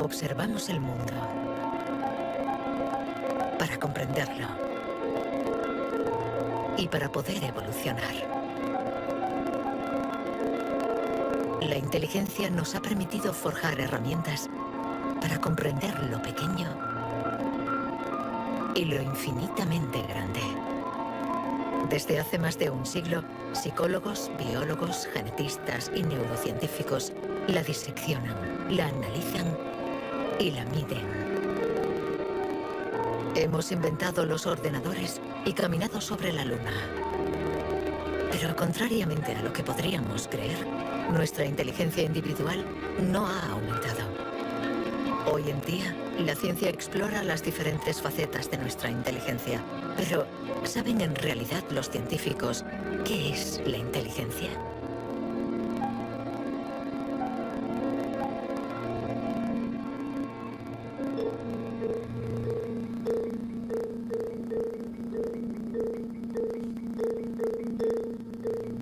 Observamos el mundo para comprenderlo y para poder evolucionar. La inteligencia nos ha permitido forjar herramientas para comprender lo pequeño y lo infinitamente grande. Desde hace más de un siglo, psicólogos, biólogos, genetistas y neurocientíficos la diseccionan, la analizan y la miden. Hemos inventado los ordenadores y caminado sobre la Luna. Pero contrariamente a lo que podríamos creer, nuestra inteligencia individual no ha aumentado. Hoy en día, la ciencia explora las diferentes facetas de nuestra inteligencia. Pero, ¿saben en realidad los científicos qué es la inteligencia?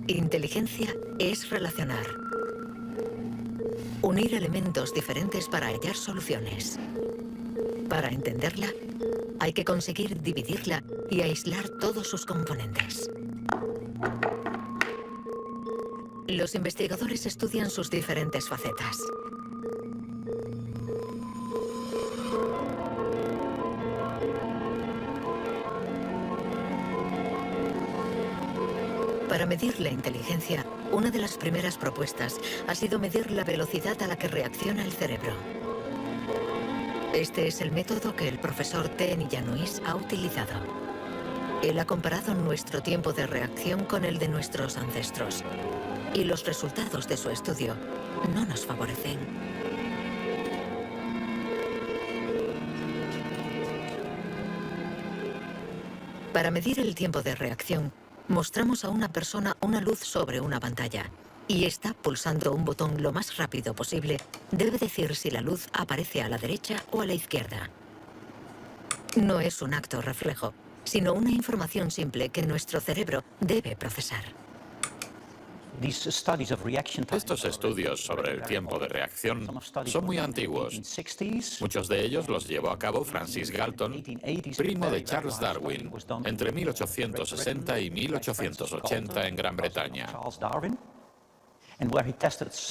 Inteligencia es relacionar. Unir elementos diferentes para hallar soluciones. Para entenderla, hay que conseguir dividirla y aislar todos sus componentes. Los investigadores estudian sus diferentes facetas. Para medir la inteligencia, una de las primeras propuestas ha sido medir la velocidad a la que reacciona el cerebro. Este es el método que el profesor T. Nillanuis ha utilizado. Él ha comparado nuestro tiempo de reacción con el de nuestros ancestros. Y los resultados de su estudio no nos favorecen. Para medir el tiempo de reacción, mostramos a una persona una luz sobre una pantalla y esta, pulsando un botón lo más rápido posible, debe decir si la luz aparece a la derecha o a la izquierda. No es un acto reflejo, sino una información simple que nuestro cerebro debe procesar. Estos estudios sobre el tiempo de reacción son muy antiguos. Muchos de ellos los llevó a cabo Francis Galton, primo de Charles Darwin, entre 1860 y 1880 en Gran Bretaña.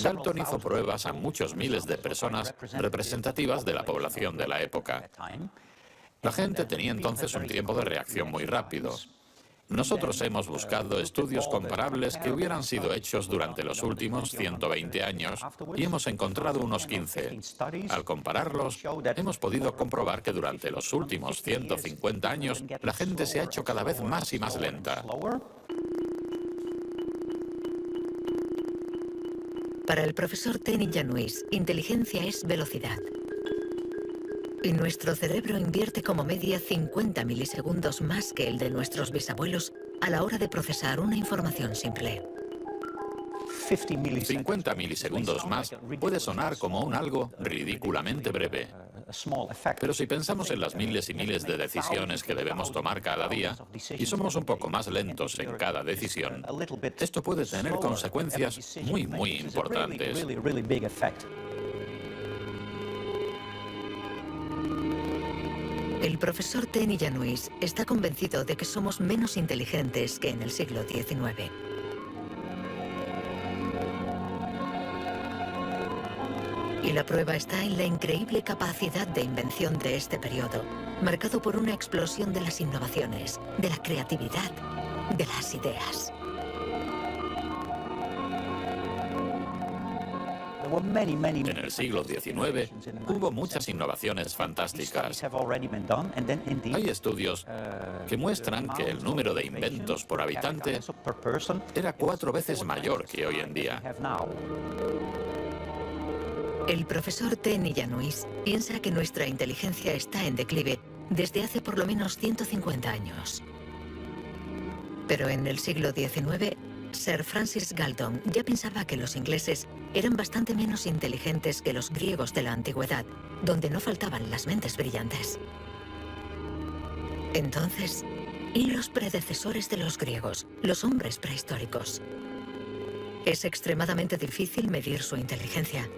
Galton hizo pruebas a muchos miles de personas representativas de la población de la época. La gente tenía entonces un tiempo de reacción muy rápido. Nosotros hemos buscado estudios comparables que hubieran sido hechos durante los últimos 120 años y hemos encontrado unos 15. Al compararlos, hemos podido comprobar que durante los últimos 150 años la gente se ha hecho cada vez más y más lenta. Para el profesor T. Nillanuis, inteligencia es velocidad. Y nuestro cerebro invierte como media 50 milisegundos más que el de nuestros bisabuelos a la hora de procesar una información simple. 50 milisegundos más puede sonar como un algo ridículamente breve. Pero si pensamos en las miles y miles de decisiones que debemos tomar cada día, y somos un poco más lentos en cada decisión, esto puede tener consecuencias muy, muy importantes. El profesor T. Nillanuis está convencido de que somos menos inteligentes que en el siglo XIX. Y la prueba está en la increíble capacidad de invención de este periodo, marcado por una explosión de las innovaciones, de la creatividad, de las ideas. En el siglo XIX hubo muchas innovaciones fantásticas. Hay estudios que muestran que el número de inventos por habitante era 4 veces mayor que hoy en día. El profesor T. Nillanuis piensa que nuestra inteligencia está en declive desde hace por lo menos 150 años. Pero en el siglo XIX, Sir Francis Galton ya pensaba que los ingleses eran bastante menos inteligentes que los griegos de la antigüedad, donde no faltaban las mentes brillantes. Entonces, ¿y los predecesores de los griegos, los hombres prehistóricos? Es extremadamente difícil medir su inteligencia.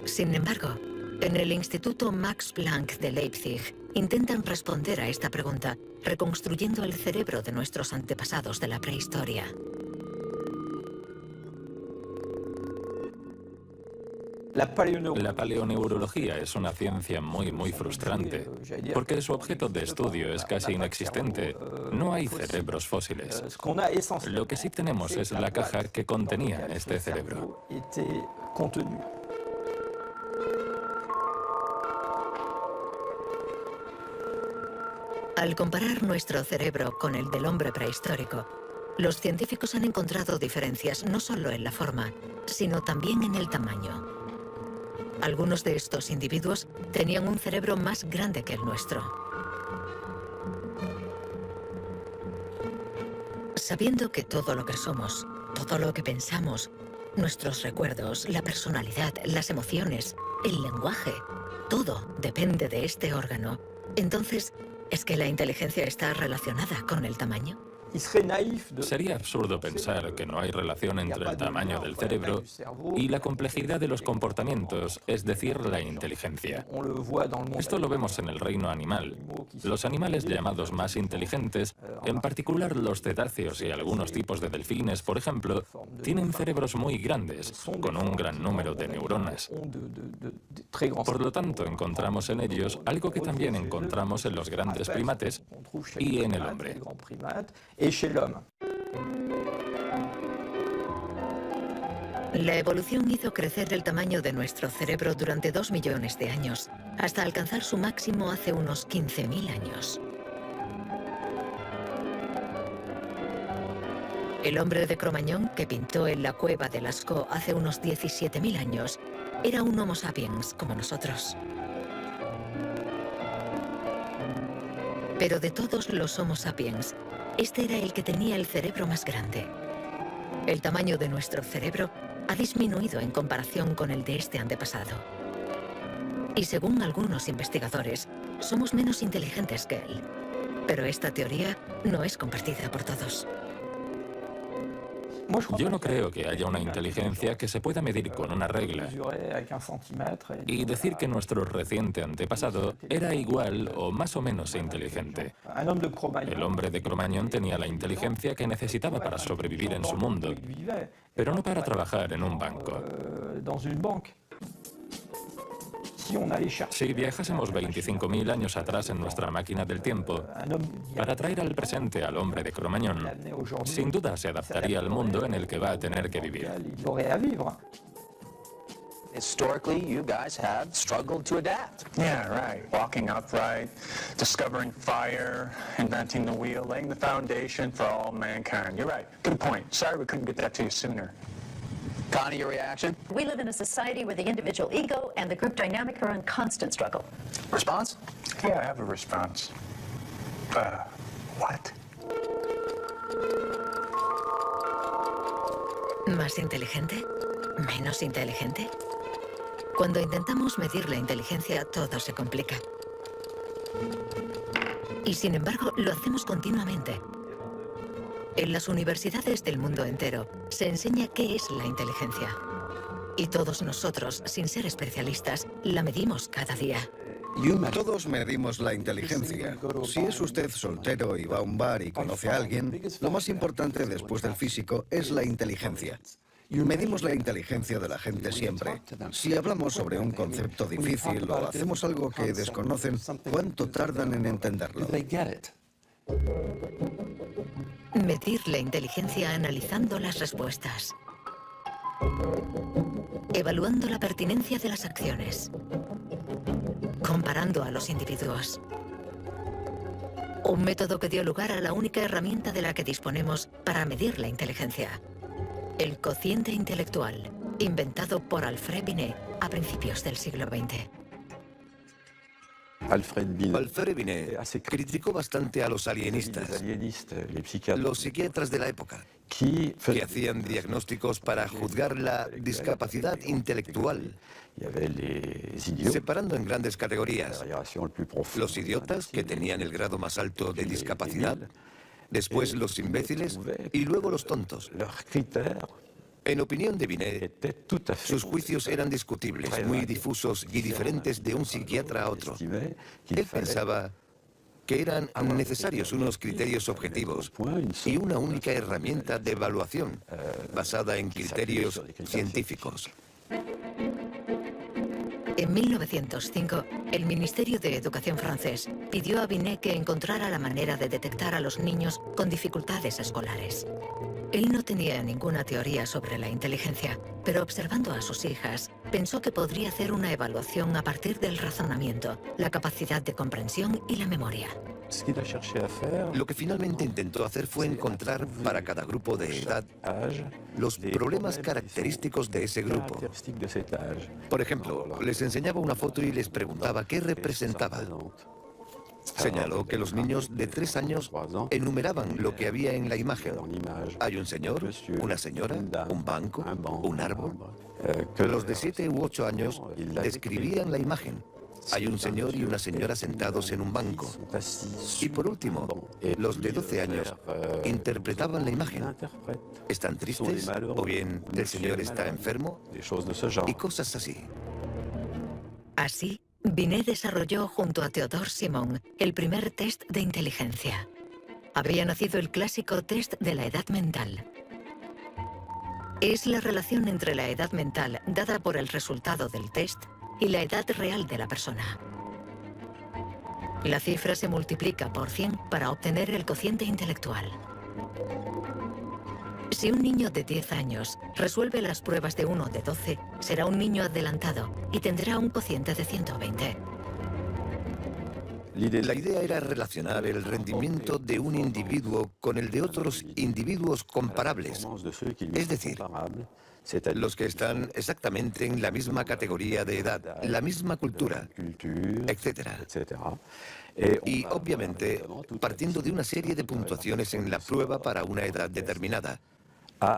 Sin embargo, en el Instituto Max Planck de Leipzig intentan responder a esta pregunta, reconstruyendo el cerebro de nuestros antepasados de la prehistoria. La paleoneurología es una ciencia muy frustrante, porque su objeto de estudio es casi inexistente. No hay cerebros fósiles. Lo que sí tenemos es la caja que contenía este cerebro. Al comparar nuestro cerebro con el del hombre prehistórico, los científicos han encontrado diferencias no solo en la forma, sino también en el tamaño. Algunos de estos individuos tenían un cerebro más grande que el nuestro. Sabiendo que todo lo que somos, todo lo que pensamos, nuestros recuerdos, la personalidad, las emociones, el lenguaje, todo depende de este órgano, entonces, ¿es que la inteligencia está relacionada con el tamaño? Sería absurdo pensar que no hay relación entre el tamaño del cerebro y la complejidad de los comportamientos, es decir, la inteligencia. Esto lo vemos en el reino animal. Los animales llamados más inteligentes, en particular los cetáceos y algunos tipos de delfines, por ejemplo, tienen cerebros muy grandes, con un gran número de neuronas. Por lo tanto, encontramos en ellos algo que también encontramos en los grandes primates y en el hombre. La evolución hizo crecer el tamaño de nuestro cerebro durante 2 millones de años, hasta alcanzar su máximo hace unos 15.000 años. El hombre de Cro-Magnon, que pintó en la cueva de Lascaux hace unos 17.000 años, era un Homo sapiens como nosotros. Pero de todos los Homo sapiens, este era el que tenía el cerebro más grande. El tamaño de nuestro cerebro ha disminuido en comparación con el de este antepasado. Y según algunos investigadores, somos menos inteligentes que él. Pero esta teoría no es compartida por todos. Yo no creo que haya una inteligencia que se pueda medir con una regla y decir que nuestro reciente antepasado era igual o más o menos inteligente. El hombre de Cro-Magnon tenía la inteligencia que necesitaba para sobrevivir en su mundo, pero no para trabajar en un banco. Si viajásemos 25.000 años atrás en nuestra máquina del tiempo, para traer al presente al hombre de Cro-Magnon, sin duda se adaptaría al mundo en el que va a tener que vivir. Historically, you guys have struggled to adapt. Yeah, right. Walking upright, discovering fire, inventing the wheel, laying the foundation for all mankind. You're right. Good point. Sorry we couldn't get that to you sooner. Connie, your reaction? We live in a society where the individual ego and the group dynamic are in constant struggle. Response? Yeah, I have a response. What? ¿Más inteligente? ¿Menos inteligente? Cuando intentamos medir la inteligencia, todo se complica. Y sin embargo, lo hacemos continuamente. En las universidades del mundo entero se enseña qué es la inteligencia. Y todos nosotros, sin ser especialistas, la medimos cada día. Todos medimos la inteligencia. Si es usted soltero y va a un bar y conoce a alguien, lo más importante después del físico es la inteligencia. Medimos la inteligencia de la gente siempre. Si hablamos sobre un concepto difícil o hacemos algo que desconocen, ¿cuánto tardan en entenderlo? Medir la inteligencia analizando las respuestas. Evaluando la pertinencia de las acciones. Comparando a los individuos. Un método que dio lugar a la única herramienta de la que disponemos para medir la inteligencia. El cociente intelectual, inventado por Alfred Binet a principios del siglo XX. Alfred Binet criticó bastante a los alienistas, los psiquiatras de la época, que hacían diagnósticos para juzgar la discapacidad intelectual, separando en grandes categorías: los idiotas, que tenían el grado más alto de discapacidad, después los imbéciles y luego los tontos. En opinión de Binet, sus juicios eran discutibles, muy difusos y diferentes de un psiquiatra a otro. Él pensaba que eran necesarios unos criterios objetivos y una única herramienta de evaluación basada en criterios científicos. En 1905, el Ministerio de Educación francés pidió a Binet que encontrara la manera de detectar a los niños con dificultades escolares. Él no tenía ninguna teoría sobre la inteligencia, pero observando a sus hijas, pensó que podría hacer una evaluación a partir del razonamiento, la capacidad de comprensión y la memoria. Lo que finalmente intentó hacer fue encontrar para cada grupo de edad los problemas característicos de ese grupo. Por ejemplo, les enseñaba una foto y les preguntaba qué representaba. Señaló que los niños de 3 años enumeraban lo que había en la imagen. Hay un señor, una señora, un banco, un árbol. Los de 7 u 8 años describían la imagen. Hay un señor y una señora sentados en un banco. Y por último, los de 12 años interpretaban la imagen. ¿Están tristes? ¿O bien el señor está enfermo? Y cosas así. Así, Binet desarrolló junto a Théodore Simon el primer test de inteligencia. Había nacido el clásico test de la edad mental. Es la relación entre la edad mental dada por el resultado del test y la edad real de la persona. La cifra se multiplica por 100 para obtener el cociente intelectual. Si un niño de 10 años resuelve las pruebas de uno de 12, será un niño adelantado y tendrá un cociente de 120. La idea era relacionar el rendimiento de un individuo con el de otros individuos comparables, es decir, los que están exactamente en la misma categoría de edad, la misma cultura, etc. Y obviamente, partiendo de una serie de puntuaciones en la prueba para una edad determinada.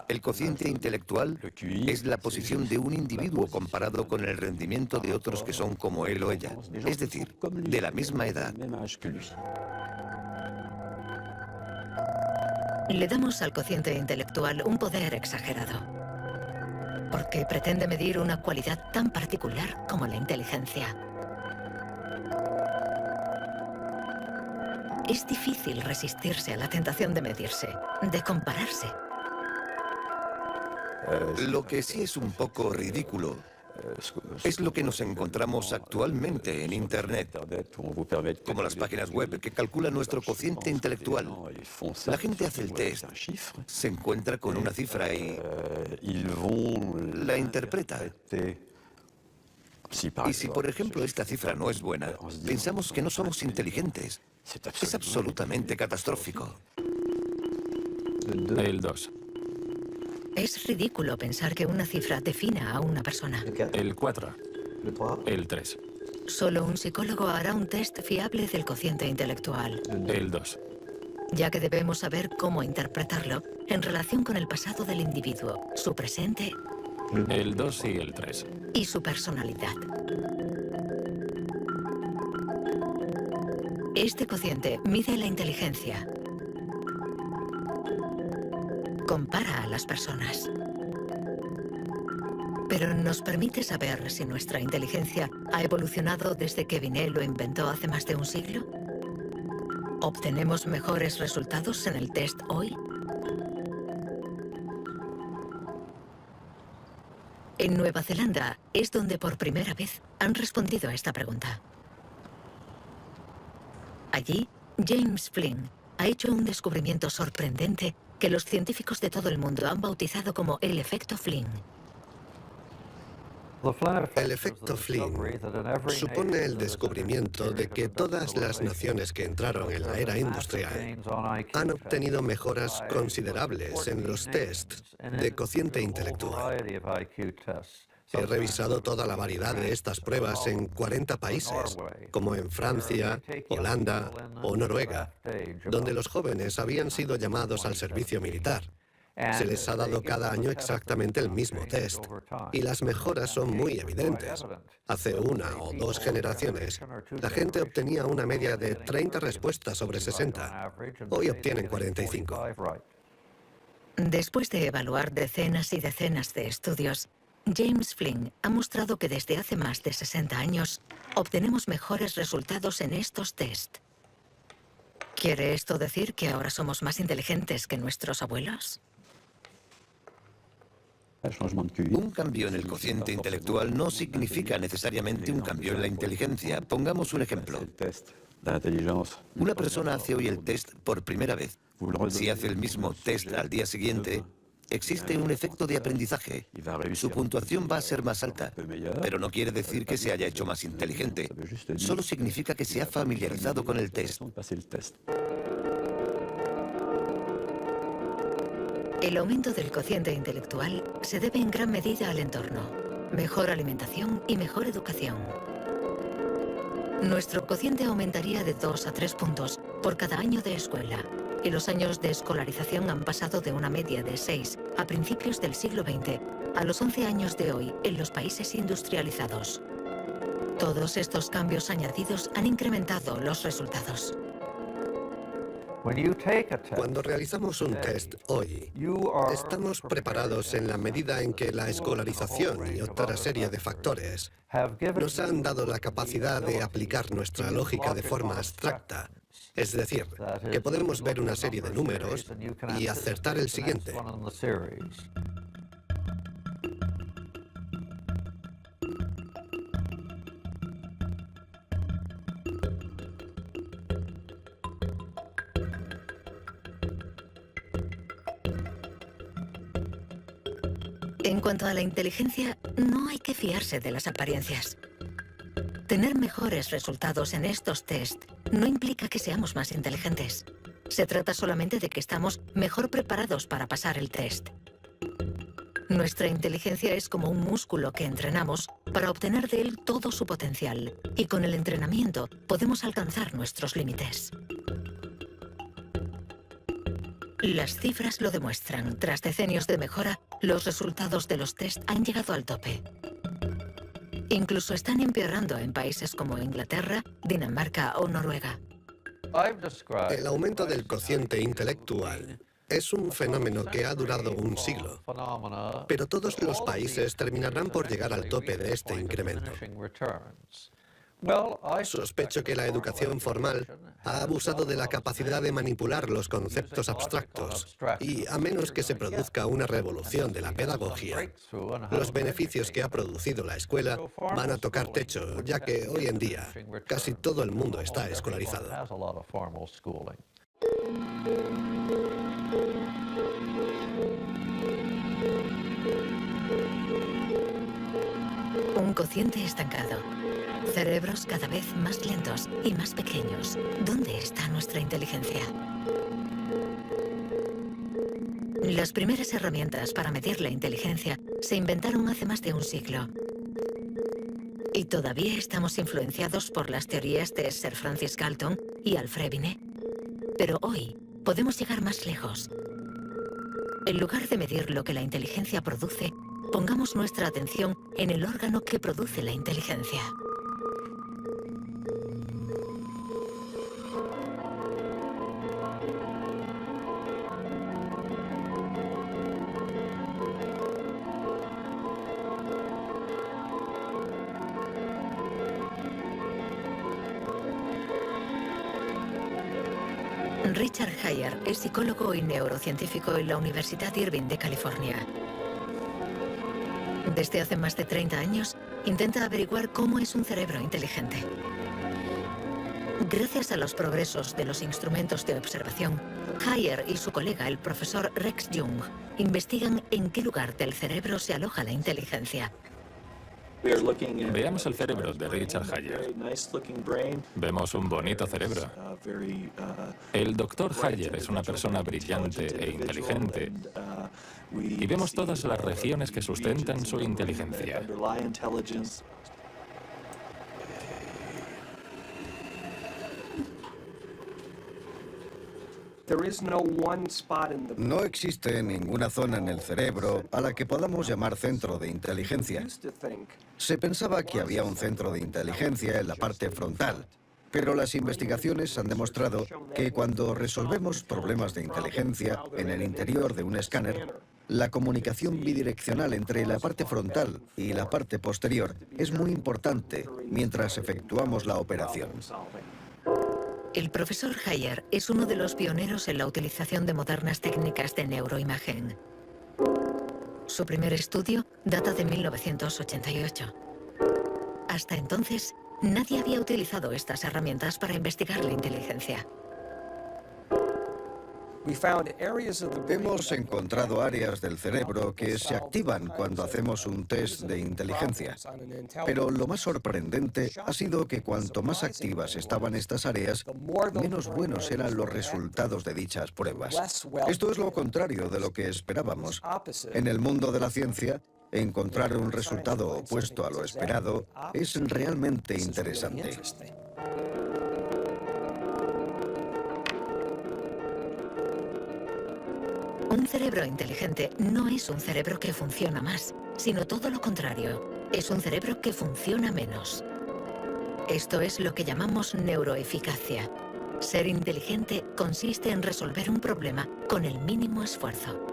El cociente intelectual es la posición de un individuo comparado con el rendimiento de otros que son como él o ella, es decir, de la misma edad. Le damos al cociente intelectual un poder exagerado, porque pretende medir una cualidad tan particular como la inteligencia. Es difícil resistirse a la tentación de medirse, de compararse. Lo que sí es un poco ridículo es lo que nos encontramos actualmente en Internet, como las páginas web que calculan nuestro cociente intelectual. La gente hace el test, se encuentra con una cifra y la interpreta. Y si, por ejemplo, esta cifra no es buena, pensamos que no somos inteligentes. Es absolutamente catastrófico. El 2. Es ridículo pensar que una cifra defina a una persona. El 4. El 3. Solo un psicólogo hará un test fiable del cociente intelectual. El 2. Ya que debemos saber cómo interpretarlo en relación con el pasado del individuo, su presente El 2 y el 3. y su personalidad. Este cociente mide la inteligencia. Compara a las personas. Pero nos permite saber si nuestra inteligencia ha evolucionado desde que Binet lo inventó hace más de un siglo. ¿Obtenemos mejores resultados en el test hoy? En Nueva Zelanda es donde por primera vez han respondido a esta pregunta. Allí, James Flynn ha hecho un descubrimiento sorprendente que los científicos de todo el mundo han bautizado como el efecto Flynn. El efecto Flynn supone el descubrimiento de que todas las naciones que entraron en la era industrial han obtenido mejoras considerables en los tests de cociente intelectual. He revisado toda la variedad de estas pruebas en 40 países, como en Francia, Holanda o Noruega, donde los jóvenes habían sido llamados al servicio militar. Se les ha dado cada año exactamente el mismo test, y las mejoras son muy evidentes. Hace 1 o 2 generaciones, la gente obtenía una media de 30 respuestas sobre 60. Hoy obtienen 45. Después de evaluar decenas y decenas de estudios, James Flynn ha mostrado que desde hace más de 60 años obtenemos mejores resultados en estos test. ¿Quiere esto decir que ahora somos más inteligentes que nuestros abuelos? Un cambio en el cociente intelectual no significa necesariamente un cambio en la inteligencia. Pongamos un ejemplo. Una persona hace hoy el test por primera vez. Si hace el mismo test al día siguiente, existe un efecto de aprendizaje. Su puntuación va a ser más alta, pero no quiere decir que se haya hecho más inteligente. Solo significa que se ha familiarizado con el test. El aumento del cociente intelectual se debe en gran medida al entorno, mejor alimentación y mejor educación. Nuestro cociente aumentaría de 2 a 3 puntos por cada año de escuela, y los años de escolarización han pasado de una media de 6 a principios del siglo XX a los 11 años de hoy en los países industrializados. Todos estos cambios añadidos han incrementado los resultados. Cuando realizamos un test hoy, estamos preparados en la medida en que la escolarización y otra serie de factores nos han dado la capacidad de aplicar nuestra lógica de forma abstracta. Es decir, que podemos ver una serie de números y acertar el siguiente. En cuanto a la inteligencia, no hay que fiarse de las apariencias. Tener mejores resultados en estos test no implica que seamos más inteligentes. Se trata solamente de que estamos mejor preparados para pasar el test. Nuestra inteligencia es como un músculo que entrenamos para obtener de él todo su potencial, y con el entrenamiento podemos alcanzar nuestros límites. Las cifras lo demuestran. Tras decenios de mejora, los resultados de los test han llegado al tope. Incluso están empeorando en países como Inglaterra, Dinamarca o Noruega. El aumento del cociente intelectual es un fenómeno que ha durado un siglo, pero todos los países terminarán por llegar al tope de este incremento. Sospecho que la educación formal ha abusado de la capacidad de manipular los conceptos abstractos y, a menos que se produzca una revolución de la pedagogía, los beneficios que ha producido la escuela van a tocar techo, ya que hoy en día casi todo el mundo está escolarizado. Un cociente estancado. Cerebros cada vez más lentos y más pequeños. ¿Dónde está nuestra inteligencia? Las primeras herramientas para medir la inteligencia se inventaron hace más de un siglo. Y todavía estamos influenciados por las teorías de Sir Francis Galton y Alfred Binet. Pero hoy podemos llegar más lejos. En lugar de medir lo que la inteligencia produce, pongamos nuestra atención en el órgano que produce la inteligencia. Richard Heyer es psicólogo y neurocientífico en la Universidad Irvine de California. Desde hace más de 30 años, intenta averiguar cómo es un cerebro inteligente. Gracias a los progresos de los instrumentos de observación, Heyer y su colega, el profesor Rex Jung, investigan en qué lugar del cerebro se aloja la inteligencia. Veamos el cerebro de Richard Heyer. Vemos un bonito cerebro. El doctor Heyer es una persona brillante e inteligente. Y vemos todas las regiones que sustentan su inteligencia. No existe ninguna zona en el cerebro a la que podamos llamar centro de inteligencia. Se pensaba que había un centro de inteligencia en la parte frontal, Pero las investigaciones han demostrado que cuando resolvemos problemas de inteligencia en el interior de un escáner, la comunicación bidireccional entre la parte frontal y la parte posterior es muy importante mientras efectuamos la operación. El profesor Hayer es uno de los pioneros en la utilización de modernas técnicas de neuroimagen. Su primer estudio data de 1988. Hasta entonces, nadie había utilizado estas herramientas para investigar la inteligencia. Hemos encontrado áreas del cerebro que se activan cuando hacemos un test de inteligencia. Pero lo más sorprendente ha sido que cuanto más activas estaban estas áreas, menos buenos eran los resultados de dichas pruebas. Esto es lo contrario de lo que esperábamos. En el mundo de la ciencia, encontrar un resultado opuesto a lo esperado es realmente interesante. Un cerebro inteligente no es un cerebro que funciona más, sino todo lo contrario. Es un cerebro que funciona menos. Esto es lo que llamamos neuroeficacia. Ser inteligente consiste en resolver un problema con el mínimo esfuerzo.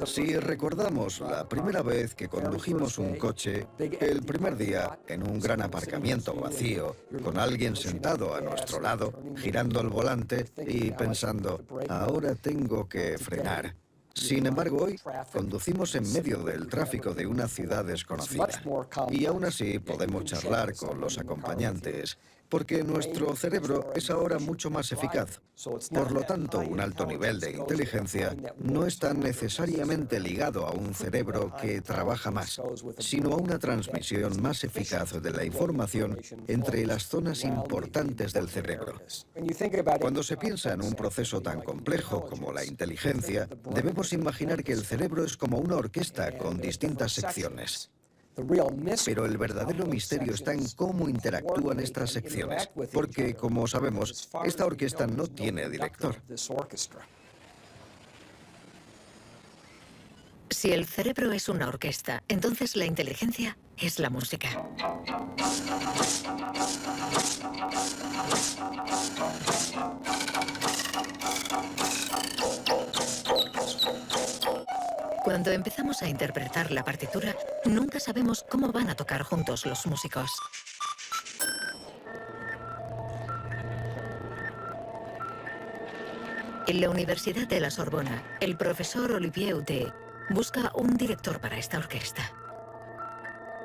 Si recordamos la primera vez que condujimos un coche, el primer día en un gran aparcamiento vacío, con alguien sentado a nuestro lado, girando el volante y pensando, ahora tengo que frenar. Sin embargo, hoy conducimos en medio del tráfico de una ciudad desconocida. Y aún así podemos charlar con los acompañantes, porque nuestro cerebro es ahora mucho más eficaz. Por lo tanto, un alto nivel de inteligencia no está necesariamente ligado a un cerebro que trabaja más, sino a una transmisión más eficaz de la información entre las zonas importantes del cerebro. Cuando se piensa en un proceso tan complejo como la inteligencia, debemos imaginar que el cerebro es como una orquesta con distintas secciones. Pero el verdadero misterio está en cómo interactúan estas secciones, porque, como sabemos, esta orquesta no tiene director. Si el cerebro es una orquesta, entonces la inteligencia es la música. Cuando empezamos a interpretar la partitura, nunca sabemos cómo van a tocar juntos los músicos. En la Universidad de la Sorbona, el profesor Olivier Houdet busca un director para esta orquesta.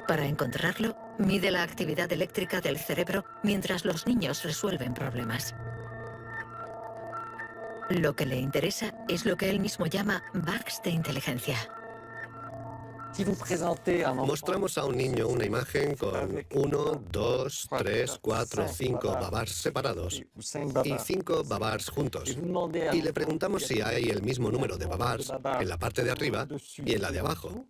Para encontrarlo, mide la actividad eléctrica del cerebro mientras los niños resuelven problemas. Lo que le interesa es lo que él mismo llama bugs de inteligencia. Mostramos a un niño una imagen con 1, 2, 3, 4, 5 babars separados y 5 babars juntos. Y le preguntamos si hay el mismo número de babars en la parte de arriba y en la de abajo.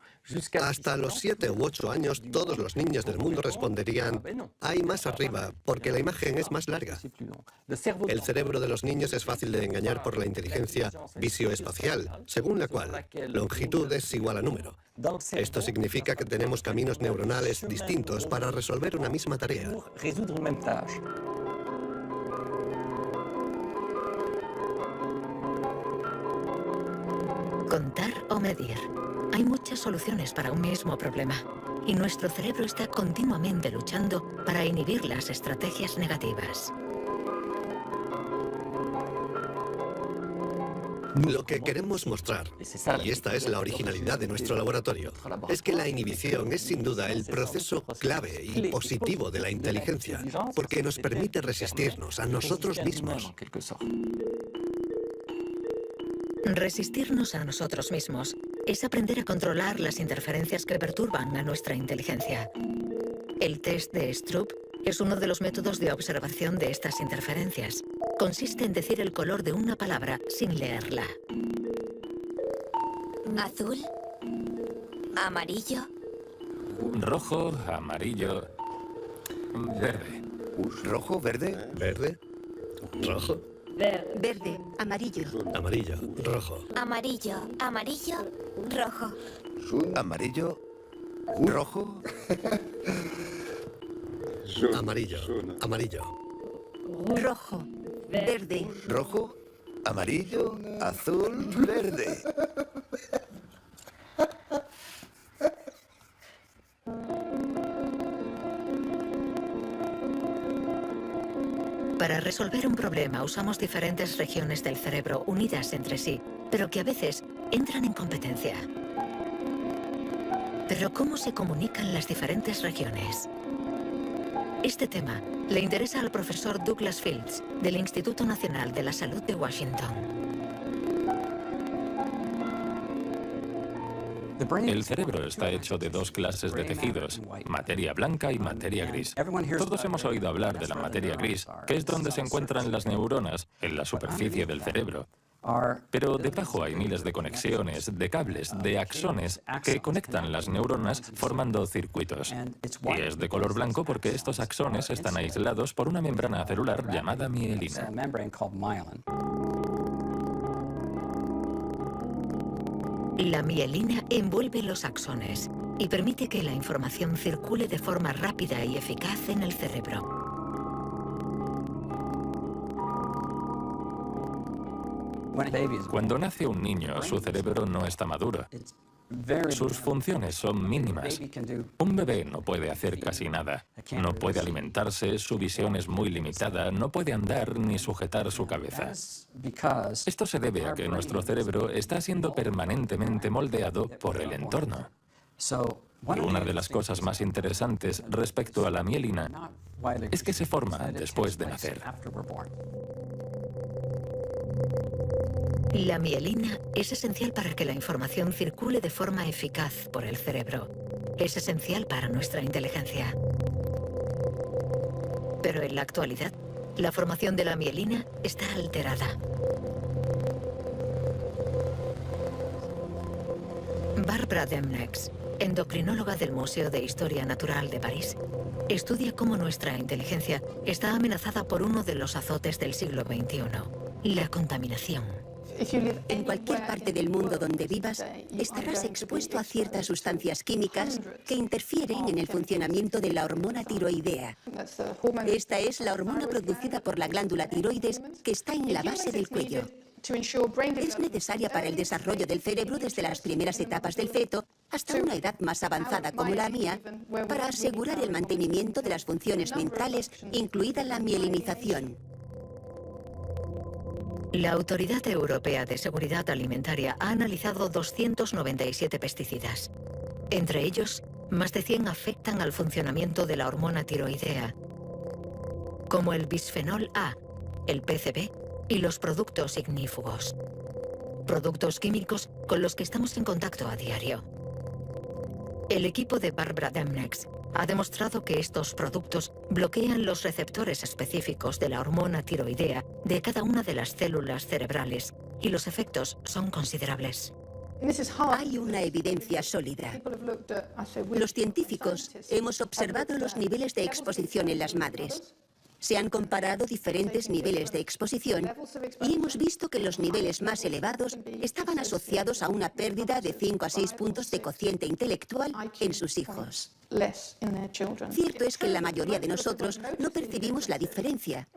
Hasta los 7 u 8 años, todos los niños del mundo responderían, hay más arriba, porque la imagen es más larga. El cerebro de los niños es fácil de engañar por la inteligencia visioespacial, según la cual longitud es igual a número. Esto significa que tenemos caminos neuronales distintos para resolver una misma tarea. Contar o medir. Hay muchas soluciones para un mismo problema, y nuestro cerebro está continuamente luchando para inhibir las estrategias negativas. Lo que queremos mostrar, y esta es la originalidad de nuestro laboratorio, es que la inhibición es sin duda el proceso clave y positivo de la inteligencia, porque nos permite resistirnos a nosotros mismos. Resistirnos a nosotros mismos es aprender a controlar las interferencias que perturban a nuestra inteligencia. El test de Stroop es uno de los métodos de observación de estas interferencias. Consiste en decir el color de una palabra sin leerla. Azul, amarillo, rojo, amarillo, verde. ¿Rojo, verde? ¿Verde? ¿Rojo? Verde, amarillo. Amarillo, rojo. Amarillo, amarillo, rojo. Amarillo, rojo, Amarillo, amarillo. Rojo, verde. rojo, amarillo, azul, verde. Para resolver un problema usamos diferentes regiones del cerebro unidas entre sí, pero que a veces entran en competencia. Pero ¿cómo se comunican las diferentes regiones? Este tema le interesa al profesor Douglas Fields, del Instituto Nacional de la Salud de Washington. El cerebro está hecho de dos clases de tejidos, materia blanca y materia gris. Todos hemos oído hablar de la materia gris, que es donde se encuentran las neuronas, en la superficie del cerebro. Pero debajo hay miles de conexiones, de cables, de axones, que conectan las neuronas formando circuitos. Y es de color blanco porque estos axones están aislados por una membrana celular llamada mielina. La mielina envuelve los axones y permite que la información circule de forma rápida y eficaz en el cerebro. Cuando nace un niño, su cerebro no está maduro. Sus funciones son mínimas. Un bebé no puede hacer casi nada. No puede alimentarse, su visión es muy limitada, no puede andar ni sujetar su cabeza. Esto se debe a que nuestro cerebro está siendo permanentemente moldeado por el entorno. Y una de las cosas más interesantes respecto a la mielina es que se forma después de nacer. La mielina es esencial para que la información circule de forma eficaz por el cerebro. Es esencial para nuestra inteligencia. Pero en la actualidad, la formación de la mielina está alterada. Barbara Demnex, endocrinóloga del Museo de Historia Natural de París, estudia cómo nuestra inteligencia está amenazada por uno de los azotes del siglo XXI, la contaminación. En cualquier parte del mundo donde vivas, estarás expuesto a ciertas sustancias químicas que interfieren en el funcionamiento de la hormona tiroidea. Esta es la hormona producida por la glándula tiroides que está en la base del cuello. Es necesaria para el desarrollo del cerebro desde las primeras etapas del feto hasta una edad más avanzada como la mía, para asegurar el mantenimiento de las funciones mentales, incluida la mielinización. La Autoridad Europea de Seguridad Alimentaria ha analizado 297 pesticidas. Entre ellos, más de 100 afectan al funcionamiento de la hormona tiroidea, como el bisfenol A, el PCB y los productos ignífugos. Productos químicos con los que estamos en contacto a diario. El equipo de Barbara Demnex ha demostrado que estos productos bloquean los receptores específicos de la hormona tiroidea de cada una de las células cerebrales, y los efectos son considerables. Hay una evidencia sólida. Los científicos hemos observado los niveles de exposición en las madres. Se han comparado diferentes niveles de exposición y hemos visto que los niveles más elevados estaban asociados a una pérdida de 5 a 6 puntos de cociente intelectual en sus hijos. Cierto es que la mayoría de nosotros no percibimos la diferencia,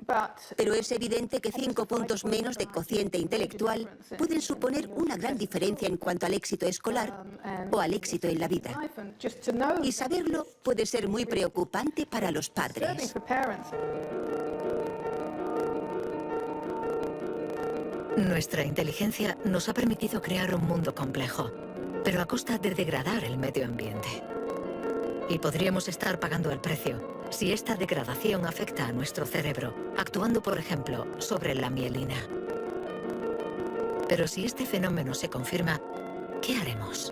pero es evidente que 5 puntos menos de cociente intelectual pueden suponer una gran diferencia en cuanto al éxito escolar o al éxito en la vida. Y saberlo puede ser muy preocupante para los padres. Nuestra inteligencia nos ha permitido crear un mundo complejo, pero a costa de degradar el medio ambiente. Y podríamos estar pagando el precio si esta degradación afecta a nuestro cerebro, actuando, por ejemplo, sobre la mielina. Pero si este fenómeno se confirma, ¿qué haremos?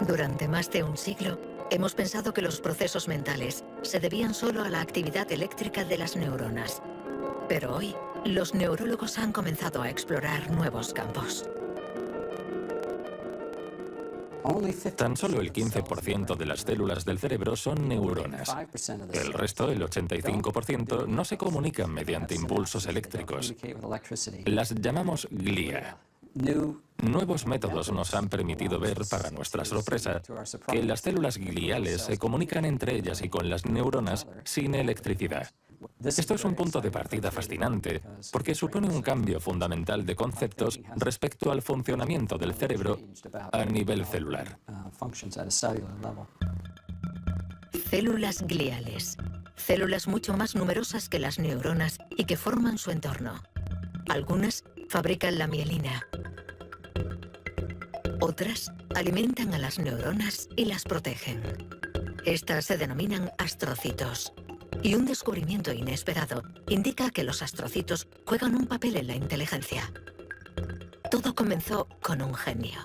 Durante más de un siglo, hemos pensado que los procesos mentales se debían solo a la actividad eléctrica de las neuronas. Pero hoy, los neurólogos han comenzado a explorar nuevos campos. Tan solo el 15% de las células del cerebro son neuronas. El resto, el 85%, no se comunican mediante impulsos eléctricos. Las llamamos glía. Nuevos métodos nos han permitido ver, para nuestra sorpresa, que las células gliales se comunican entre ellas y con las neuronas sin electricidad. Esto es un punto de partida fascinante, porque supone un cambio fundamental de conceptos respecto al funcionamiento del cerebro a nivel celular. Células gliales. Células mucho más numerosas que las neuronas y que forman su entorno. Algunas fabrican la mielina. Otras alimentan a las neuronas y las protegen. Estas se denominan astrocitos. Y un descubrimiento inesperado indica que los astrocitos juegan un papel en la inteligencia. Todo comenzó con un genio.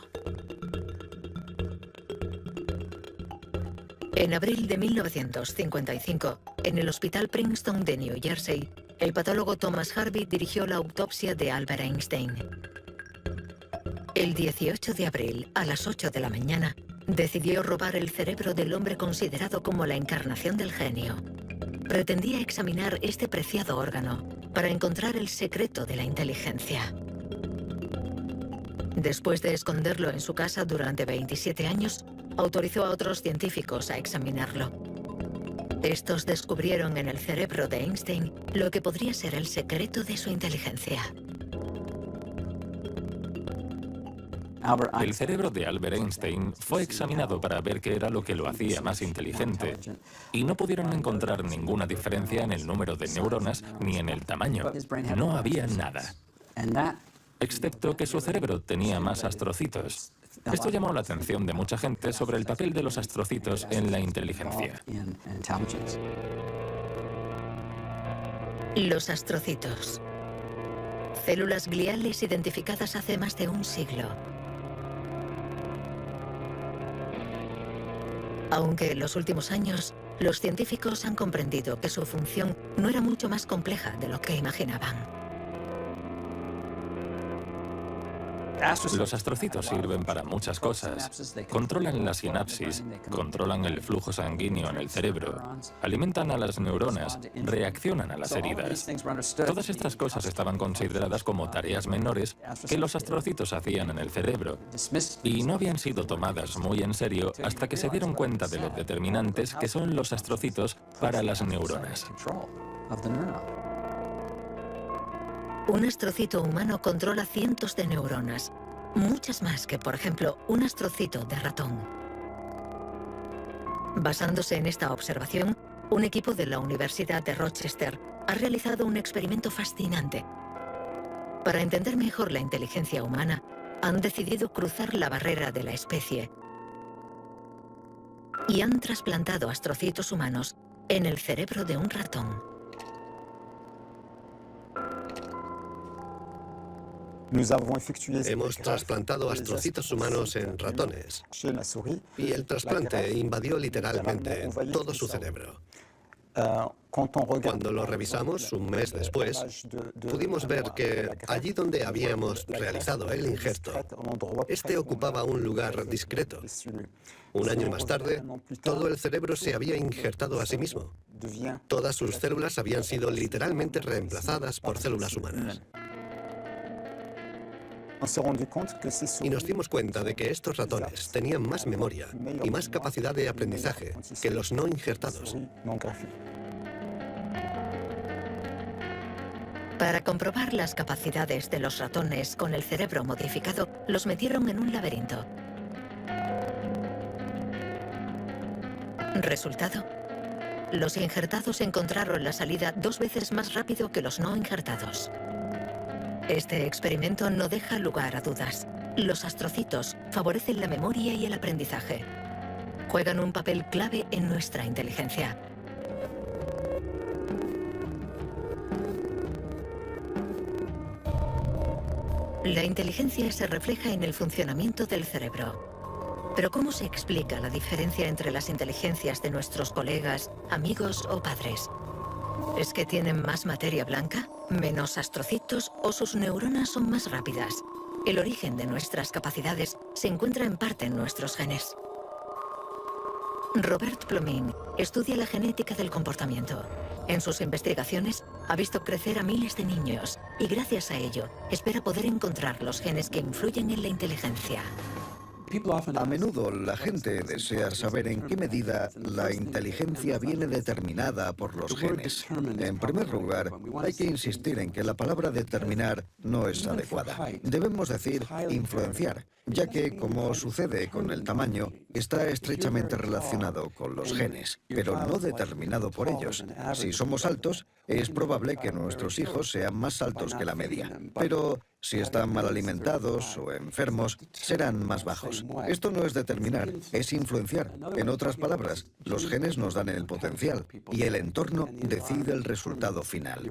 En abril de 1955, en el Hospital Princeton de New Jersey, el patólogo Thomas Harvey dirigió la autopsia de Albert Einstein. El 18 de abril, a las 8 de la mañana, decidió robar el cerebro del hombre considerado como la encarnación del genio. Pretendía examinar este preciado órgano para encontrar el secreto de la inteligencia. Después de esconderlo en su casa durante 27 años, autorizó a otros científicos a examinarlo. Estos descubrieron en el cerebro de Einstein lo que podría ser el secreto de su inteligencia. El cerebro de Albert Einstein fue examinado para ver qué era lo que lo hacía más inteligente, y no pudieron encontrar ninguna diferencia en el número de neuronas ni en el tamaño. No había nada, excepto que su cerebro tenía más astrocitos. Esto llamó la atención de mucha gente sobre el papel de los astrocitos en la inteligencia. Los astrocitos. Células gliales identificadas hace más de un siglo. Aunque en los últimos años, los científicos han comprendido que su función no era mucho más compleja de lo que imaginaban. Los astrocitos sirven para muchas cosas. Controlan la sinapsis, controlan el flujo sanguíneo en el cerebro, alimentan a las neuronas, reaccionan a las heridas. Todas estas cosas estaban consideradas como tareas menores que los astrocitos hacían en el cerebro, y no habían sido tomadas muy en serio hasta que se dieron cuenta de lo determinantes que son los astrocitos para las neuronas. Un astrocito humano controla cientos de neuronas, muchas más que, por ejemplo, un astrocito de ratón. Basándose en esta observación, un equipo de la Universidad de Rochester ha realizado un experimento fascinante. Para entender mejor la inteligencia humana, han decidido cruzar la barrera de la especie y han trasplantado astrocitos humanos en el cerebro de un ratón. Hemos trasplantado astrocitos humanos en ratones y el trasplante invadió literalmente todo su cerebro. Cuando lo revisamos un mes después, pudimos ver que allí donde habíamos realizado el injerto, este ocupaba un lugar discreto. Un año más tarde, todo el cerebro se había injertado a sí mismo. Todas sus células habían sido literalmente reemplazadas por células humanas. Y nos dimos cuenta de que estos ratones tenían más memoria y más capacidad de aprendizaje que los no injertados. Para comprobar las capacidades de los ratones con el cerebro modificado, los metieron en un laberinto. Resultado: los injertados encontraron la salida 2 veces más rápido que los no injertados. Este experimento no deja lugar a dudas. Los astrocitos favorecen la memoria y el aprendizaje. Juegan un papel clave en nuestra inteligencia. La inteligencia se refleja en el funcionamiento del cerebro. Pero ¿cómo se explica la diferencia entre las inteligencias de nuestros colegas, amigos o padres? ¿Es que tienen más materia blanca, menos astrocitos o sus neuronas son más rápidas? El origen de nuestras capacidades se encuentra en parte en nuestros genes. Robert Plomin estudia la genética del comportamiento. En sus investigaciones ha visto crecer a miles de niños y gracias a ello espera poder encontrar los genes que influyen en la inteligencia. A menudo la gente desea saber en qué medida la inteligencia viene determinada por los genes. En primer lugar, hay que insistir en que la palabra determinar no es adecuada. Debemos decir influenciar, ya que, como sucede con el tamaño, está estrechamente relacionado con los genes, pero no determinado por ellos. Si somos altos, es probable que nuestros hijos sean más altos que la media, pero si están mal alimentados o enfermos, serán más bajos. Esto no es determinar, es influenciar. En otras palabras, los genes nos dan el potencial y el entorno decide el resultado final.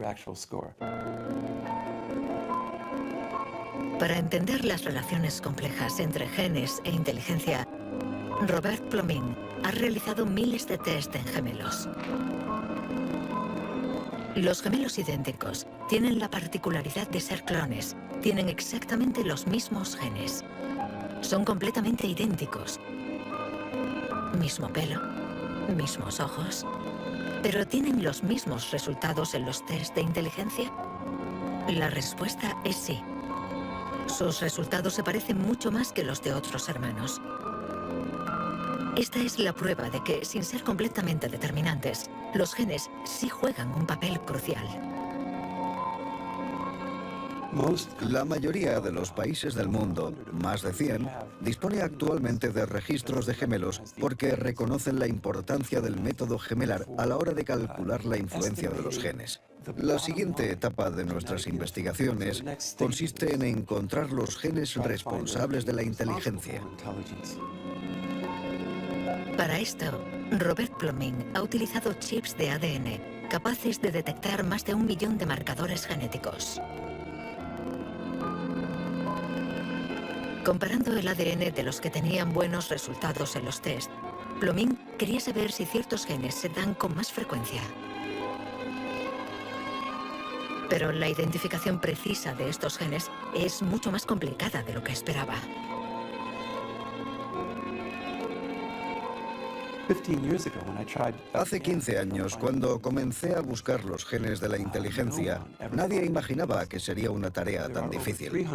Para entender las relaciones complejas entre genes e inteligencia, Robert Plomin ha realizado miles de test en gemelos. Los gemelos idénticos tienen la particularidad de ser clones. Tienen exactamente los mismos genes. Son completamente idénticos. Mismo pelo, mismos ojos. ¿Pero tienen los mismos resultados en los test de inteligencia? La respuesta es sí. Sus resultados se parecen mucho más que los de otros hermanos. Esta es la prueba de que, sin ser completamente determinantes, los genes sí juegan un papel crucial. La mayoría de los países del mundo, más de 100, dispone actualmente de registros de gemelos porque reconocen la importancia del método gemelar a la hora de calcular la influencia de los genes. La siguiente etapa de nuestras investigaciones consiste en encontrar los genes responsables de la inteligencia. Para esto, Robert Plomin ha utilizado chips de ADN capaces de detectar más de 1 millón de marcadores genéticos. Comparando el ADN de los que tenían buenos resultados en los test, Plomin quería saber si ciertos genes se dan con más frecuencia. Pero la identificación precisa de estos genes es mucho más complicada de lo que esperaba. Hace 15 años, cuando comencé a buscar los genes de la inteligencia, nadie imaginaba que sería una tarea tan difícil.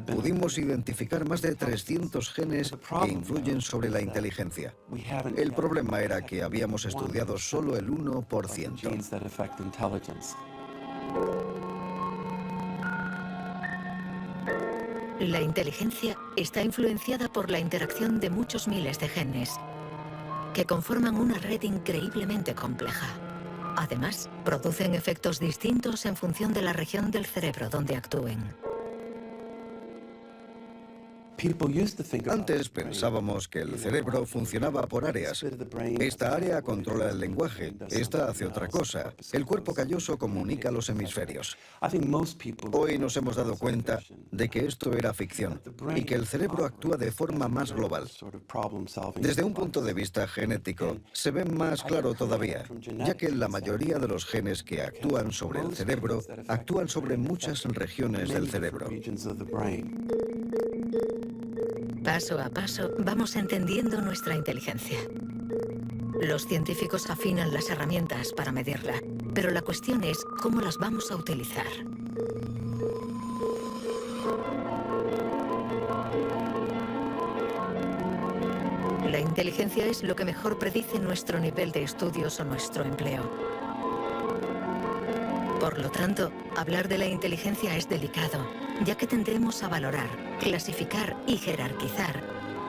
Pudimos identificar más de 300 genes que influyen sobre la inteligencia. El problema era que habíamos estudiado solo el 1%. La inteligencia está influenciada por la interacción de muchos miles de genes que conforman una red increíblemente compleja. Además, producen efectos distintos en función de la región del cerebro donde actúen. Antes pensábamos que el cerebro funcionaba por áreas. Esta área controla el lenguaje, esta hace otra cosa. El cuerpo calloso comunica los hemisferios. Hoy nos hemos dado cuenta de que esto era ficción y que el cerebro actúa de forma más global. Desde un punto de vista genético, se ve más claro todavía, ya que la mayoría de los genes que actúan sobre el cerebro actúan sobre muchas regiones del cerebro. Paso a paso, vamos entendiendo nuestra inteligencia. Los científicos afinan las herramientas para medirla, pero la cuestión es cómo las vamos a utilizar. La inteligencia es lo que mejor predice nuestro nivel de estudios o nuestro empleo. Por lo tanto, hablar de la inteligencia es delicado, ya que tendremos a valorar, clasificar y jerarquizar,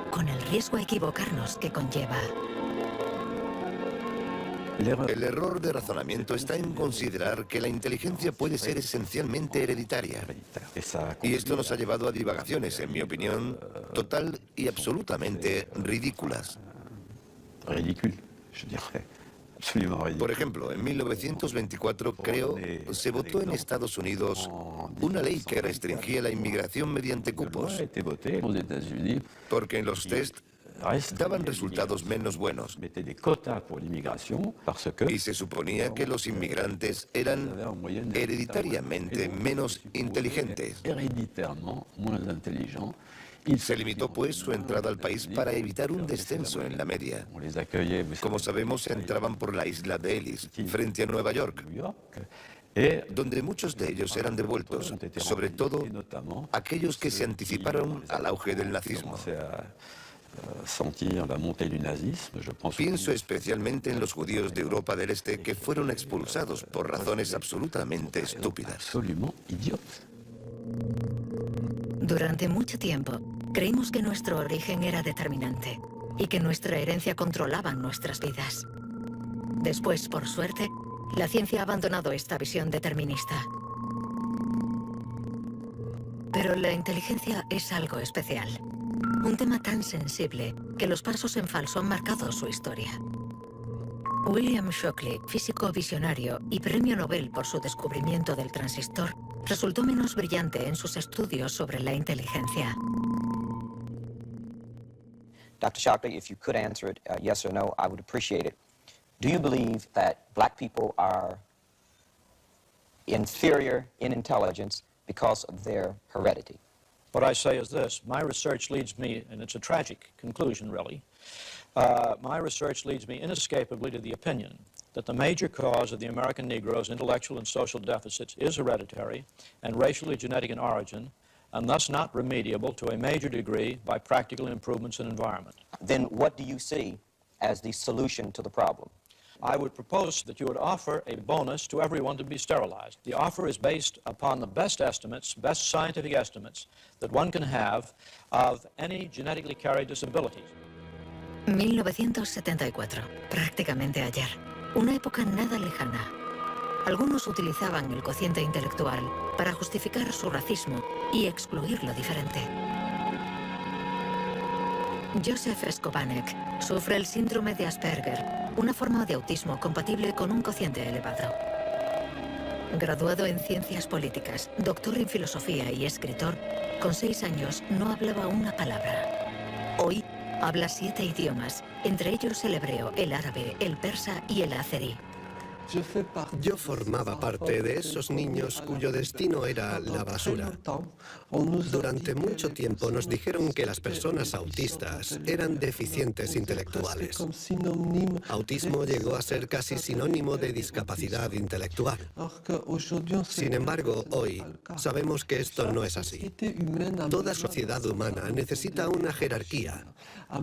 con el riesgo a equivocarnos que conlleva. El error de razonamiento está en considerar que la inteligencia puede ser esencialmente hereditaria. Y esto nos ha llevado a divagaciones, en mi opinión, total y absolutamente ridículas. Por ejemplo, en 1924, creo, se votó en Estados Unidos una ley que restringía la inmigración mediante cupos. Porque en los test daban resultados menos buenos. Y se suponía que los inmigrantes eran hereditariamente menos inteligentes. Se limitó, pues, su entrada al país para evitar un descenso en la media. Como sabemos, entraban por la isla de Ellis, frente a Nueva York, donde muchos de ellos eran devueltos, sobre todo aquellos que se anticiparon al auge del nazismo. Pienso especialmente en los judíos de Europa del Este que fueron expulsados por razones absolutamente estúpidas. Durante mucho tiempo, creímos que nuestro origen era determinante y que nuestra herencia controlaba nuestras vidas. Después, por suerte, la ciencia ha abandonado esta visión determinista. Pero la inteligencia es algo especial. Un tema tan sensible que los pasos en falso han marcado su historia. William Shockley, físico visionario y premio Nobel por su descubrimiento del transistor, resultó menos brillante en sus estudios sobre la inteligencia. Dr. Shockley, if you could answer it yes or no, I would appreciate it. Do you believe that black people are inferior in intelligence because of their heredity? What I say is this. My research leads me, and it's a tragic conclusion, really, my research leads me inescapably to the opinion that the major cause of the American Negro's intellectual and social deficits is hereditary and racially genetic in origin, and thus not remediable to a major degree by practical improvements in environment. Then what do you see as the solution to the problem? I would propose that you would offer a bonus to everyone to be sterilized. The offer is based upon the best estimates, best scientific estimates that one can have of any genetically carried disabilities. 1974, prácticamente ayer. Una época nada lejana. Algunos utilizaban el cociente intelectual para justificar su racismo y excluir lo diferente. Joseph Skobanek sufre el síndrome de Asperger, una forma de autismo compatible con un cociente elevado. Graduado en ciencias políticas, doctor en filosofía y escritor, con 6 años no hablaba una palabra. Hoy habla 7 idiomas, entre ellos el hebreo, el árabe, el persa y el azerí. Yo formaba parte de esos niños cuyo destino era la basura. Durante mucho tiempo nos dijeron que las personas autistas eran deficientes intelectuales. Autismo llegó a ser casi sinónimo de discapacidad intelectual. Sin embargo, hoy sabemos que esto no es así. Toda sociedad humana necesita una jerarquía.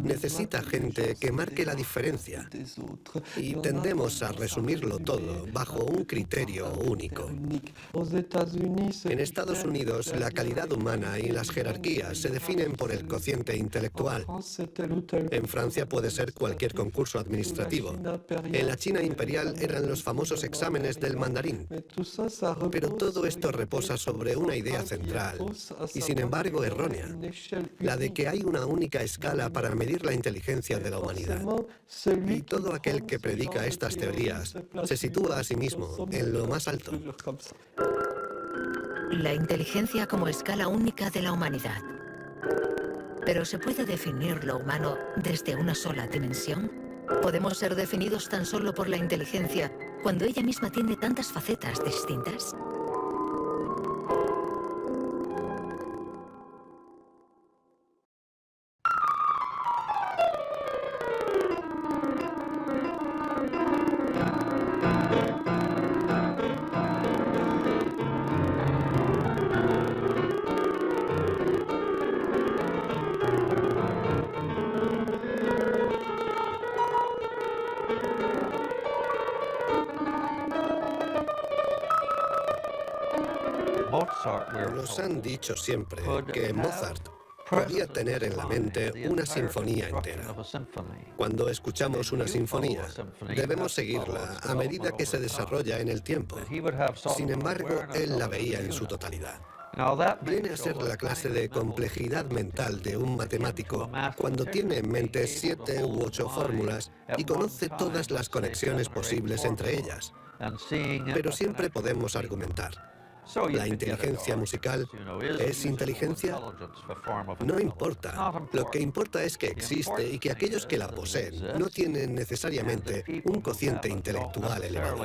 Necesita gente que marque la diferencia. Y tendemos a resumirlo todo bajo un criterio único. En Estados Unidos, la calidad humana y las jerarquías se definen por el cociente intelectual. En Francia puede ser cualquier concurso administrativo. En la China imperial eran los famosos exámenes del mandarín. Pero todo esto reposa sobre una idea central, y sin embargo errónea, la de que hay una única escala para medir la inteligencia de la humanidad. Y todo aquel que predica estas teorías se sitúa a sí mismo en lo más alto. La inteligencia como escala única de la humanidad. ¿Pero se puede definir lo humano desde una sola dimensión? ¿Podemos ser definidos tan solo por la inteligencia cuando ella misma tiene tantas facetas distintas? Nos han dicho siempre que Mozart podía tener en la mente una sinfonía entera. Cuando escuchamos una sinfonía, debemos seguirla a medida que se desarrolla en el tiempo. Sin embargo, él la veía en su totalidad. Viene a ser la clase de complejidad mental de un matemático cuando tiene en mente 7 u 8 fórmulas y conoce todas las conexiones posibles entre ellas. Pero siempre podemos argumentar. ¿La inteligencia musical es inteligencia? No importa. Lo que importa es que existe y que aquellos que la poseen no tienen necesariamente un cociente intelectual elevado.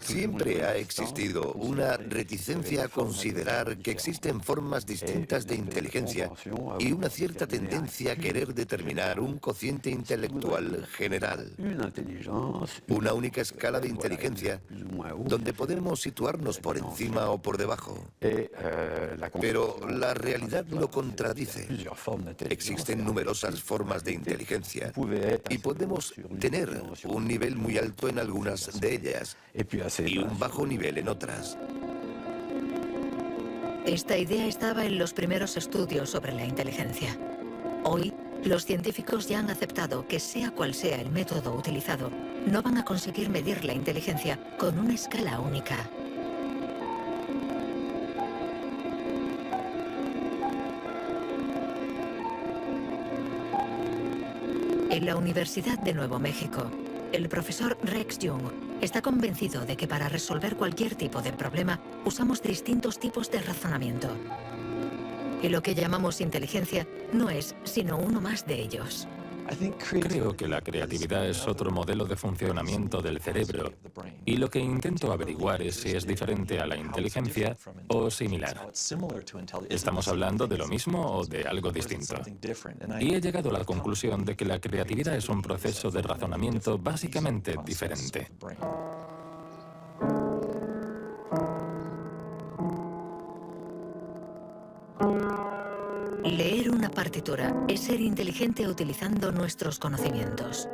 Siempre ha existido una reticencia a considerar que existen formas distintas de inteligencia y una cierta tendencia a querer determinar un cociente intelectual general. Una única escala de inteligencia donde podemos situarnos por encima o por debajo. Pero la realidad lo contradice. Existen numerosas formas de inteligencia y podemos tener un nivel muy alto en algunas de ellas y un bajo nivel en otras. Esta idea estaba en los primeros estudios sobre la inteligencia. Hoy, los científicos ya han aceptado que sea cual sea el método utilizado, no van a conseguir medir la inteligencia con una escala única. En la Universidad de Nuevo México, el profesor Rex Jung está convencido de que para resolver cualquier tipo de problema usamos distintos tipos de razonamiento. Y lo que llamamos inteligencia no es sino uno más de ellos. Creo que la creatividad es otro modelo de funcionamiento del cerebro y lo que intento averiguar es si es diferente a la inteligencia o similar. ¿Estamos hablando de lo mismo o de algo distinto? Y he llegado a la conclusión de que la creatividad es un proceso de razonamiento básicamente diferente. Leer una partitura es ser inteligente utilizando nuestros conocimientos.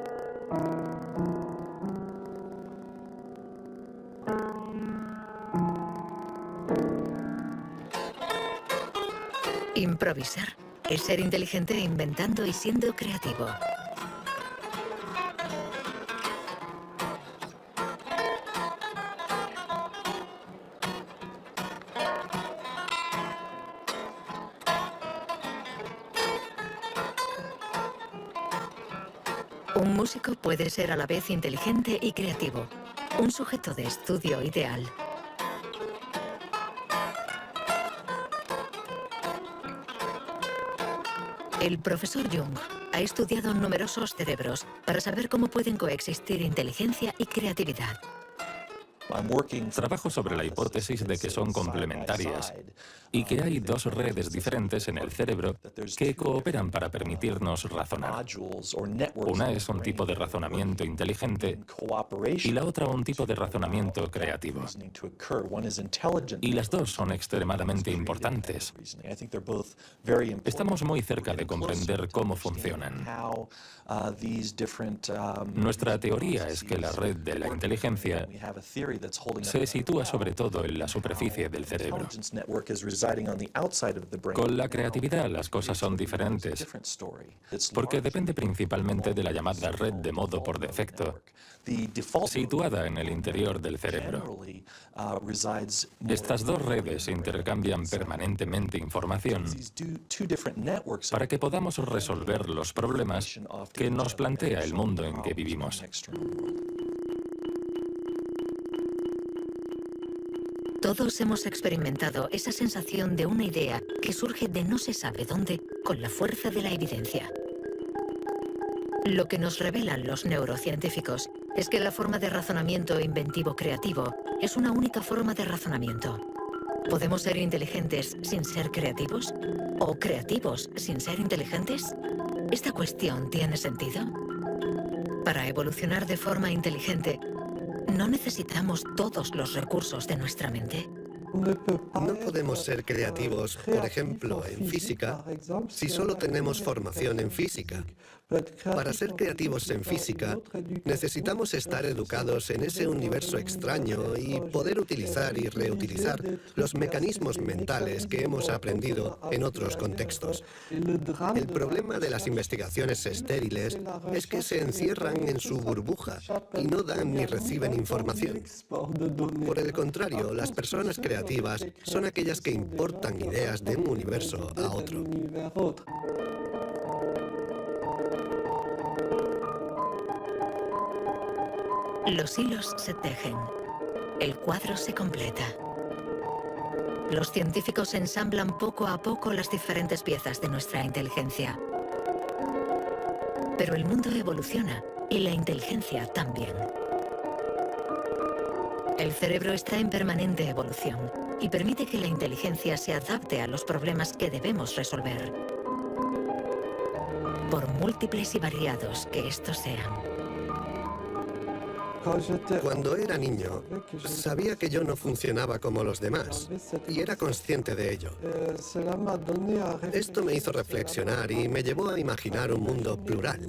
Improvisar es ser inteligente inventando y siendo creativo. Un músico puede ser a la vez inteligente y creativo, un sujeto de estudio ideal. El profesor Jung ha estudiado numerosos cerebros para saber cómo pueden coexistir inteligencia y creatividad. Trabajo sobre la hipótesis de que son complementarias y que hay dos redes diferentes en el cerebro que cooperan para permitirnos razonar. Una es un tipo de razonamiento inteligente y la otra un tipo de razonamiento creativo. Y las dos son extremadamente importantes. Estamos muy cerca de comprender cómo funcionan. Nuestra teoría es que la red de la inteligencia se sitúa sobre todo en la superficie del cerebro. Con la creatividad las cosas son diferentes, porque depende principalmente de la llamada red de modo por defecto, situada en el interior del cerebro. Estas dos redes intercambian permanentemente información para que podamos resolver los problemas que nos plantea el mundo en que vivimos. Todos hemos experimentado esa sensación de una idea que surge de no se sabe dónde con la fuerza de la evidencia. Lo que nos revelan los neurocientíficos es que la forma de razonamiento inventivo creativo es una única forma de razonamiento. ¿Podemos ser inteligentes sin ser creativos? ¿O creativos sin ser inteligentes? ¿Esta cuestión tiene sentido? Para evolucionar de forma inteligente, ¿no necesitamos todos los recursos de nuestra mente? No podemos ser creativos, por ejemplo, en física, si solo tenemos formación en física. Para ser creativos en física, necesitamos estar educados en ese universo extraño y poder utilizar y reutilizar los mecanismos mentales que hemos aprendido en otros contextos. El problema de las investigaciones estériles es que se encierran en su burbuja y no dan ni reciben información. Por el contrario, las personas creativas son aquellas que importan ideas de un universo a otro. Los hilos se tejen. El cuadro se completa. Los científicos ensamblan poco a poco las diferentes piezas de nuestra inteligencia. Pero el mundo evoluciona y la inteligencia también. El cerebro está en permanente evolución y permite que la inteligencia se adapte a los problemas que debemos resolver, por múltiples y variados que estos sean. Cuando era niño, sabía que yo no funcionaba como los demás y era consciente de ello. Esto me hizo reflexionar y me llevó a imaginar un mundo plural.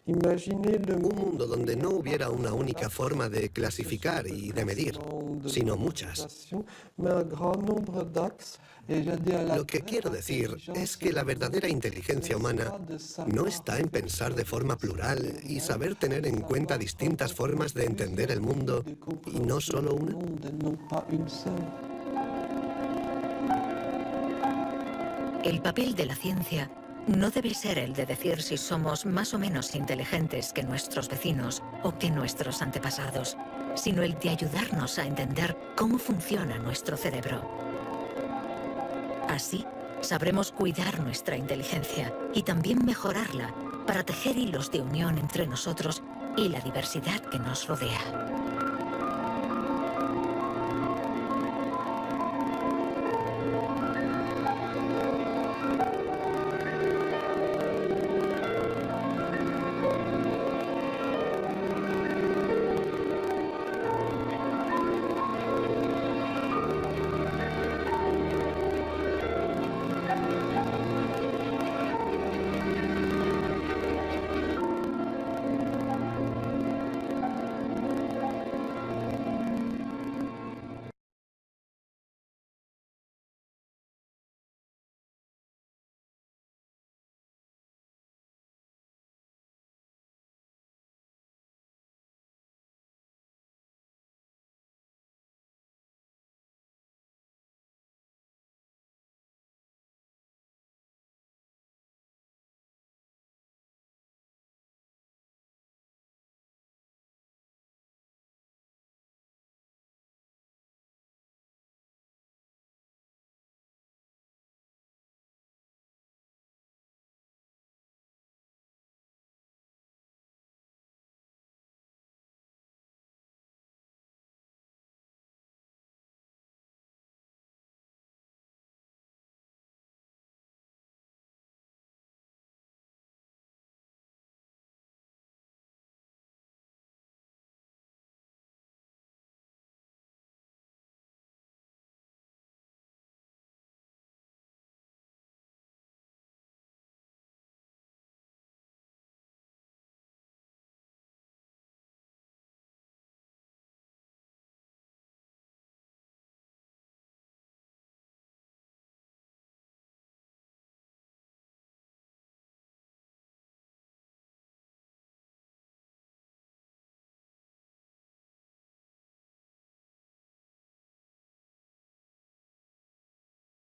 Un mundo donde no hubiera una única forma de clasificar y de medir, sino muchas. Lo que quiero decir es que la verdadera inteligencia humana no está en pensar de forma plural y saber tener en cuenta distintas formas de entender el mundo y no solo una. El papel de la ciencia no debe ser el de decir si somos más o menos inteligentes que nuestros vecinos o que nuestros antepasados, sino el de ayudarnos a entender cómo funciona nuestro cerebro. Así, sabremos cuidar nuestra inteligencia y también mejorarla para tejer hilos de unión entre nosotros y la diversidad que nos rodea.